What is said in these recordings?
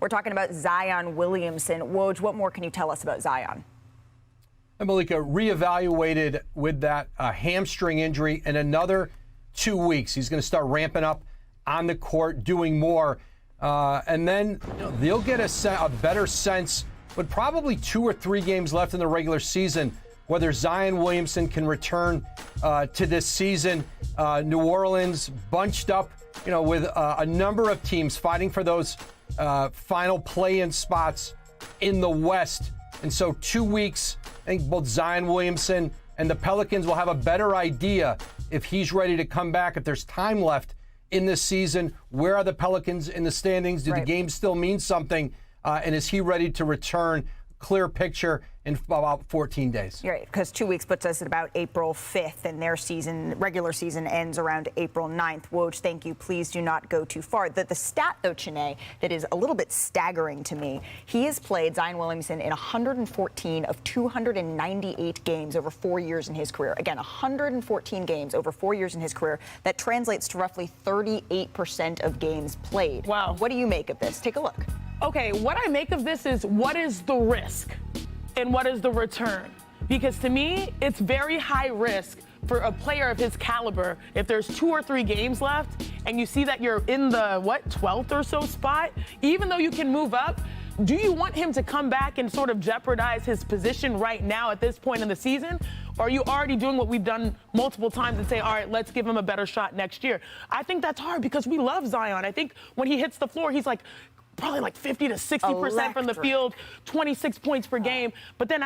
We're talking about Zion Williamson. Woj, what more can you tell us about Zion? And Malika reevaluated with that hamstring injury in another 2 weeks. He's going to start ramping up on the court, doing more. And then they'll get a better sense with probably 2 or 3 games left in the regular season whether Zion Williamson can return to this season. New Orleans bunched up, with a number of teams fighting for those final play-in spots in the West. And so 2 weeks, I think both Zion Williamson and the Pelicans will have a better idea if he's ready to come back, if there's time left in this season. Where are the Pelicans in the standings? Do the games still mean something? And is he ready to return? Clear picture in about 14 days. Right, because 2 weeks puts us at about April 5th, and their regular season ends around April 9th. Woj, thank you. Please do not go too far. The stat, though, Chiney, that is a little bit staggering to me, he has played, Zion Williamson, in 114 of 298 games over 4 years in his career. Again, 114 games over 4 years in his career. That translates to roughly 38% of games played. Wow. What do you make of this? Take a look. Okay, what I make of this is, what is the risk and what is the return? Because to me, it's very high risk for a player of his caliber. If there's 2 or 3 games left and you see that you're in the, 12th or so spot, even though you can move up, do you want him to come back and sort of jeopardize his position right now at this point in the season? Or are you already doing what we've done multiple times and say, all right, let's give him a better shot next year? I think that's hard because we love Zion. I think when he hits the floor, he's probably 50 to 60% from the field, 26 points per game. But then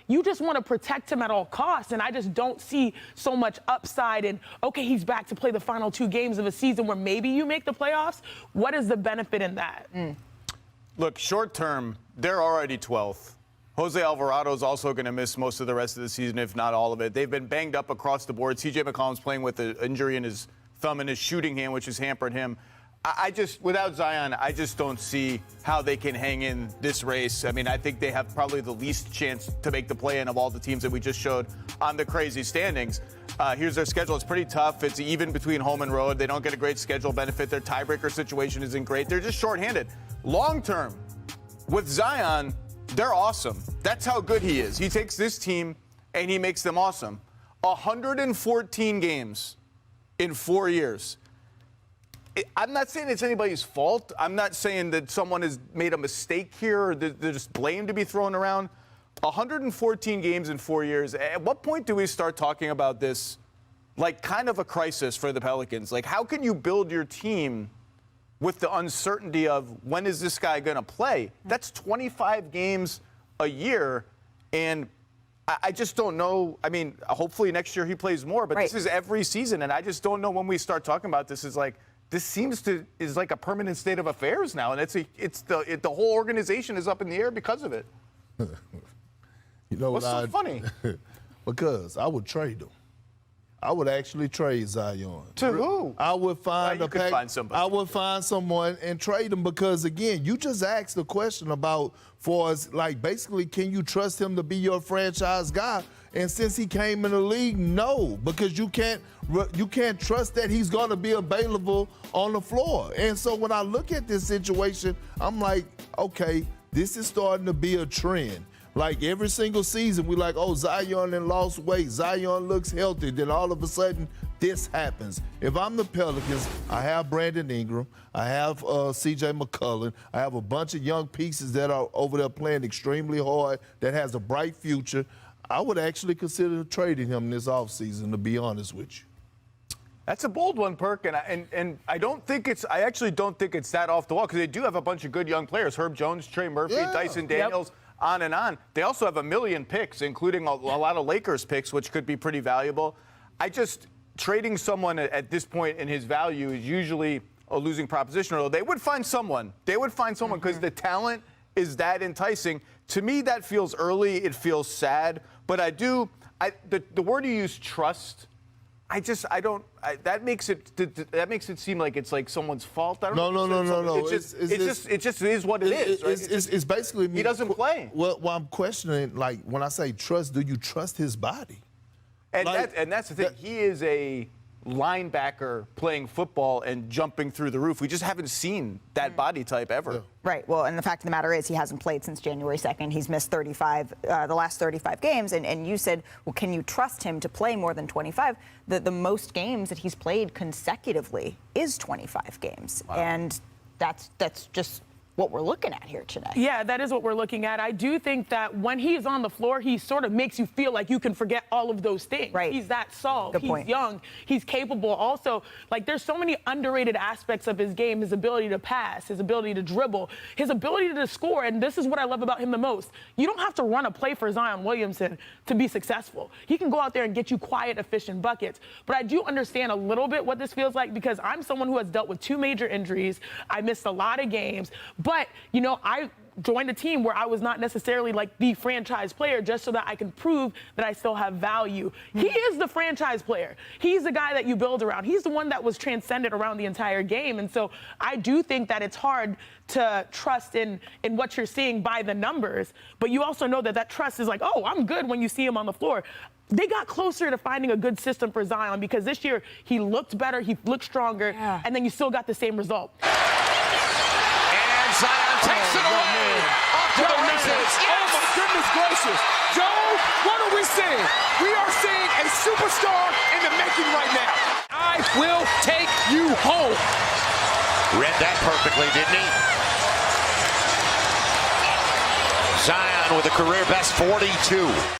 you just want to protect him at all costs. And I just don't see so much upside in, okay, he's back to play the final 2 games of a season where maybe you make the playoffs. What is the benefit in that? Look, short term, they're already 12th. Jose Alvarado is also going to miss most of the rest of the season, if not all of it. They've been banged up across the board. CJ McCollum's playing with an injury in his thumb and his shooting hand, which has hampered him. Without Zion, I just don't see how they can hang in this race. I mean, I think they have probably the least chance to make the play-in of all the teams that we just showed on the crazy standings. Here's their schedule. It's pretty tough. It's even between home and road. They don't get a great schedule benefit. Their tiebreaker situation isn't great. They're just shorthanded. Long term, with Zion, they're awesome. That's how good he is. He takes this team and he makes them awesome. 114 games in 4 years. I'm not saying it's anybody's fault. I'm not saying that someone has made a mistake here or there's blame to be thrown around. 114 games in 4 years. At what point do we start talking about this kind of a crisis for the Pelicans? How can you build your team with the uncertainty of when is this guy going to play? That's 25 games a year, and I just don't know. I mean, hopefully next year he plays more, but This is every season, and I just don't know when we start talking about this is this is like a permanent state of affairs now, and the whole organization is up in the air because of it. What's so funny? Because I would trade him. I would actually trade Zion. To who? I would find find somebody. I would find someone and trade him because, again, you just asked the question about basically, can you trust him to be your franchise guy? And since he came in the league, no, because you can't trust that he's going to be available on the floor. And so when I look at this situation, I'm like, okay, this is starting to be a trend. Every single season, we oh, Zion and lost weight. Zion looks healthy. Then all of a sudden, this happens. If I'm the Pelicans, I have Brandon Ingram. I have C.J. McCollum. I have a bunch of young pieces that are over there playing extremely hard, that has a bright future. I would actually consider trading him this offseason, to be honest with you. That's a bold one, Perk, and I actually don't think it's that off the wall because they do have a bunch of good young players: Herb Jones, Trey Murphy, Dyson Daniels. Yep. On and on. They also have 1 million picks, including a lot of Lakers picks, which could be pretty valuable. Trading someone at this point in his value is usually a losing proposition. Although they would find someone. Because the talent is that enticing. To me, that feels early. It feels sad. But the word you use, trust, that makes it seem like it's someone's fault. I don't know. No. It just is what it is. Right? It's basically he doesn't play. Well, I'm questioning, when I say trust, do you trust his body? And that's the thing. He is a linebacker playing football and jumping through the roof. We just haven't seen that body type ever. Right. Well, and the fact of the matter is he hasn't played since January 2nd. He's missed the last 35 games. And you said, well, can you trust him to play more than 25? The most games that he's played consecutively is 25 games. Wow. And that's just what we're looking at here today. Yeah, that is what we're looking at. I do think that when he's on the floor, he sort of makes you feel like you can forget all of those things. Right. He's that soft. Good he's point. young. He's capable. Also, like, there's so many underrated aspects of his game, his ability to pass, his ability to dribble, his ability to score. And this is what I love about him the most. You don't have to run a play for Zion Williamson to be successful. He can go out there and get you quiet, efficient buckets. But I do understand a little bit what this feels like because I'm someone who has dealt with 2 major injuries. I missed a lot of games. But, you know, I joined a team where I was not necessarily like the franchise player just so that I can prove that I still have value. He is the franchise player. He's the guy that you build around. He's the one that was transcended around the entire game. And so I do think that it's hard to trust in what you're seeing by the numbers. But you also know that trust is like, oh, I'm good when you see him on the floor. They got closer to finding a good system for Zion because this year he looked better, he looked stronger, and then you still got the same result. Zion takes it away. Off to the races. Yes. Oh, my goodness gracious. Joe, what are we seeing? We are seeing a superstar in the making right now. I will take you home. Read that perfectly, didn't he? Zion with a career best 42.